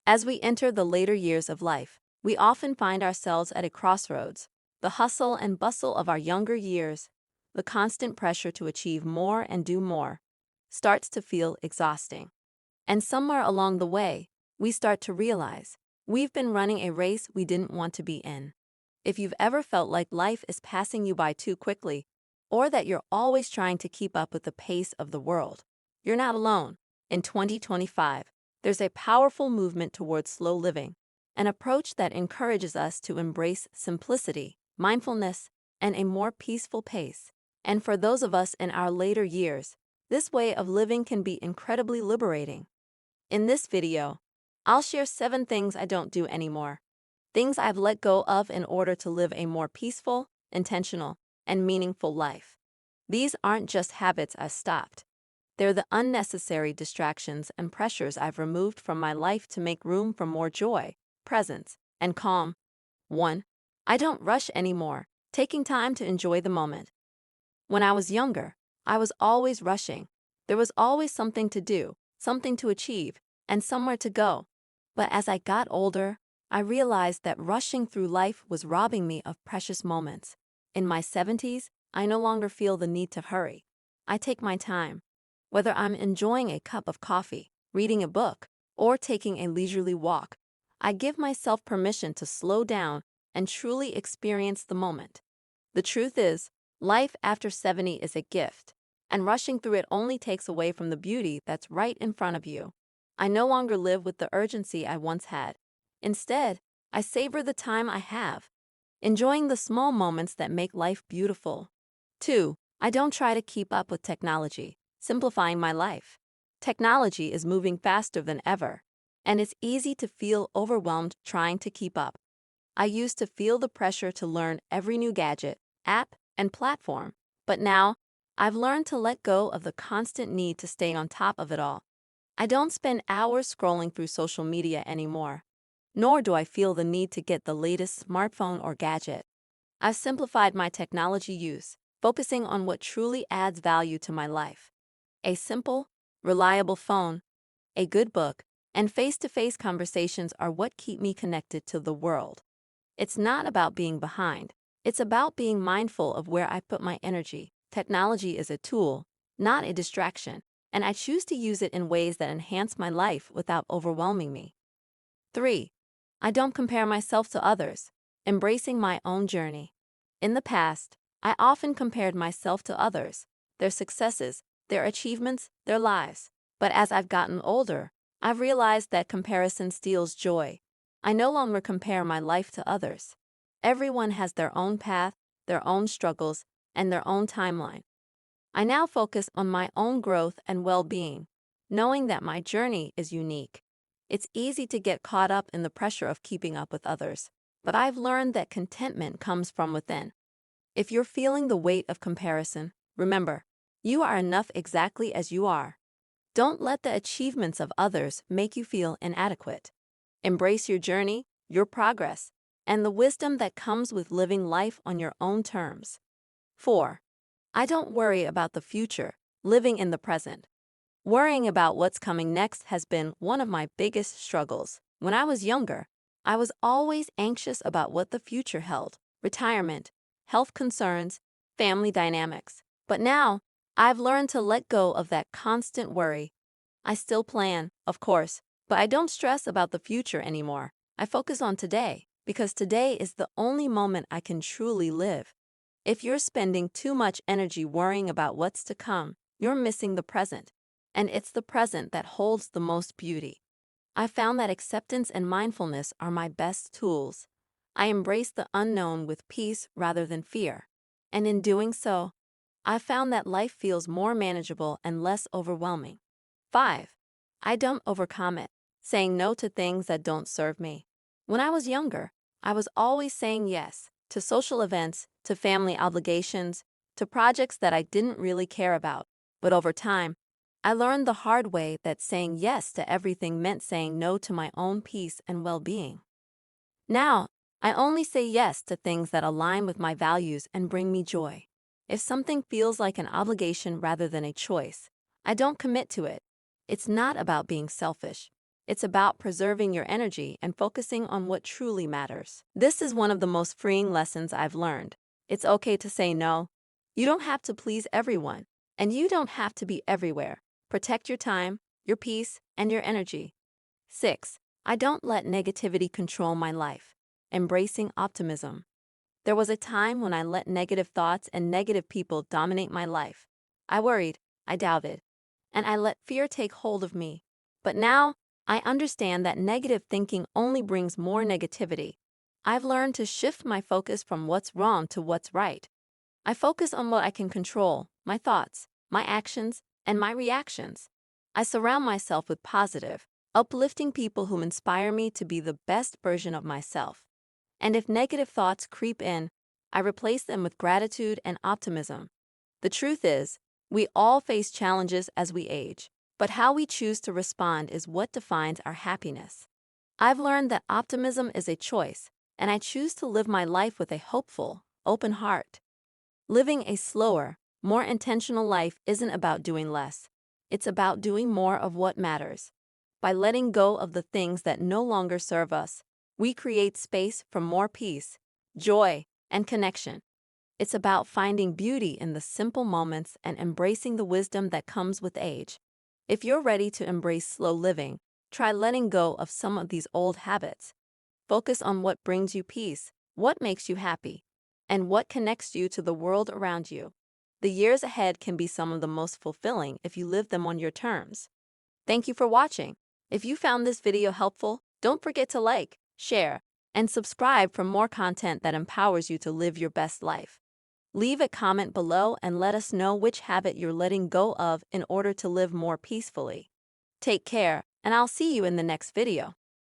As we enter the later years of life, we often find ourselves at a crossroads. The hustle and bustle of our younger years, the constant pressure to achieve more and do more, starts to feel exhausting. And somewhere along the way, we start to realize we've been running a race we didn't want to be in. If you've ever felt like life is passing you by too quickly, or that you're always trying to keep up with the pace of the world, you're not alone. In 2025, there's a powerful movement towards slow living, an approach that encourages us to embrace simplicity, mindfulness, and a more peaceful pace. And for those of us in our later years, this way of living can be incredibly liberating. In this video, I'll share 7 things I don't do anymore, things I've let go of in order to live a more peaceful, intentional, and meaningful life. These aren't just habits I've stopped. They're the unnecessary distractions and pressures I've removed from my life to make room for more joy, presence, and calm. 1. I don't rush anymore, taking time to enjoy the moment. When I was younger, I was always rushing. There was always something to do, something to achieve, and somewhere to go. But as I got older, I realized that rushing through life was robbing me of precious moments. In my 70s, I no longer feel the need to hurry. I take my time. Whether I'm enjoying a cup of coffee, reading a book, or taking a leisurely walk, I give myself permission to slow down and truly experience the moment. The truth is, life after 70 is a gift, and rushing through it only takes away from the beauty that's right in front of you. I no longer live with the urgency I once had. Instead, I savor the time I have, enjoying the small moments that make life beautiful. 2. I don't try to keep up with technology, simplifying my life. Technology is moving faster than ever, and it's easy to feel overwhelmed trying to keep up. I used to feel the pressure to learn every new gadget, app, and platform, but now I've learned to let go of the constant need to stay on top of it all. I don't spend hours scrolling through social media anymore, nor do I feel the need to get the latest smartphone or gadget. I've simplified my technology use, focusing on what truly adds value to my life. A simple, reliable phone, a good book, and face-to-face conversations are what keep me connected to the world. It's not about being behind. It's about being mindful of where I put my energy. Technology is a tool, not a distraction, and I choose to use it in ways that enhance my life without overwhelming me. 3. I don't compare myself to others, embracing my own journey. In the past, I often compared myself to others, their successes, their achievements, their lives. But as I've gotten older, I've realized that comparison steals joy. I no longer compare my life to others. Everyone has their own path, their own struggles, and their own timeline. I now focus on my own growth and well-being, knowing that my journey is unique. It's easy to get caught up in the pressure of keeping up with others, but I've learned that contentment comes from within. If you're feeling the weight of comparison, remember, you are enough exactly as you are. Don't let the achievements of others make you feel inadequate. Embrace your journey, your progress, and the wisdom that comes with living life on your own terms. 4. I don't worry about the future, living in the present. Worrying about what's coming next has been one of my biggest struggles. When I was younger, I was always anxious about what the future held: retirement, health concerns, family dynamics. But now, I've learned to let go of that constant worry. I still plan, of course, but I don't stress about the future anymore. I focus on today, because today is the only moment I can truly live. If you're spending too much energy worrying about what's to come, you're missing the present. And it's the present that holds the most beauty. I found that acceptance and mindfulness are my best tools. I embrace the unknown with peace rather than fear. And in doing so, I found that life feels more manageable and less overwhelming. 5. I don't overcommit, saying no to things that don't serve me. When I was younger, I was always saying yes to social events, to family obligations, to projects that I didn't really care about. But over time, I learned the hard way that saying yes to everything meant saying no to my own peace and well-being. Now, I only say yes to things that align with my values and bring me joy. If something feels like an obligation rather than a choice, I don't commit to it. It's not about being selfish. It's about preserving your energy and focusing on what truly matters. This is one of the most freeing lessons I've learned. It's okay to say no. You don't have to please everyone, and you don't have to be everywhere. Protect your time, your peace, and your energy. 6. I don't let negativity control my life. Embracing optimism. There was a time when I let negative thoughts and negative people dominate my life. I worried, I doubted, and I let fear take hold of me. But now, I understand that negative thinking only brings more negativity. I've learned to shift my focus from what's wrong to what's right. I focus on what I can control, my thoughts, my actions, and my reactions. I surround myself with positive, uplifting people who inspire me to be the best version of myself. And if negative thoughts creep in, I replace them with gratitude and optimism. The truth is, we all face challenges as we age, but how we choose to respond is what defines our happiness. I've learned that optimism is a choice, and I choose to live my life with a hopeful, open heart. Living a slower, more intentional life isn't about doing less. It's about doing more of what matters. By letting go of the things that no longer serve us, we create space for more peace, joy, and connection. It's about finding beauty in the simple moments and embracing the wisdom that comes with age. If you're ready to embrace slow living, try letting go of some of these old habits. Focus on what brings you peace, what makes you happy, and what connects you to the world around you. The years ahead can be some of the most fulfilling if you live them on your terms. Thank you for watching. If you found this video helpful, don't forget to like, share, and subscribe for more content that empowers you to live your best life. Leave a comment below and let us know which habit you're letting go of in order to live more peacefully. Take care, and I'll see you in the next video.